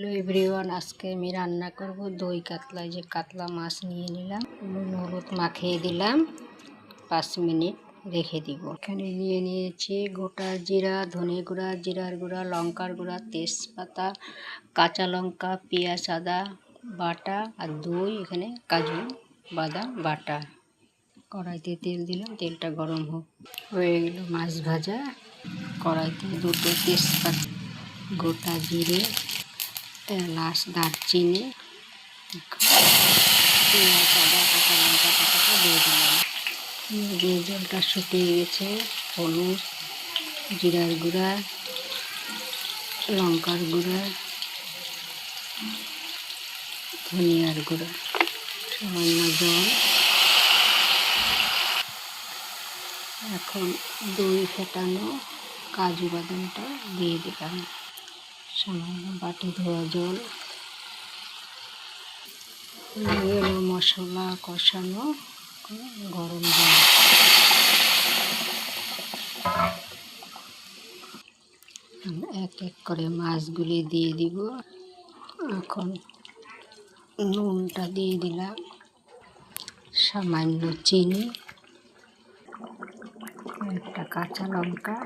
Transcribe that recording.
Hello everyone, আজকে আমি রান্না করব দই কাতলা। যে কাতলা মাছ নিয়ে নিলাম, নুন হলুদ মাখিয়ে দিলাম, 5 মিনিট রেখে দিব। এখানে নিয়ে নিয়েছি গোটা জিরা, ধনে গুঁড়া, জিরার গুঁড়া, লঙ্কার গুঁড়া, তেজপাতা, কাঁচা লঙ্কা, পেঁয়াজ, আদা বাটা আর দই, এখানে কাজু বাদাম বাটা। কড়াইতে তেল দিলাম, তেলটা গরম হয়ে গেল মাছ ভাজা। কড়াইতে দুটো তেজপাতা, গোটা জিরে, এলাচ, দারচিনি, পেঁয়াজ, আদা, কাঁচা লঙ্কা পাতাটা দিয়ে দিলাম। যে জলটা শুকিয়ে গেছে, হলুদ, জিরার গুঁড়া, লঙ্কার গুঁড়া, ধনিয়ার গুঁড়া, সামান্য জল। এখন দই ফেটানো কাজু বাদামটা দিয়ে দিলাম, সামান্য বাটি ধোয়া জল। মশলা কষানো গরম জল। এক এক করে মাছগুলি দিয়ে দিব। এখন নুনটা দিয়ে দিলাম, সামান্য চিনি, একটা কাঁচা লঙ্কা,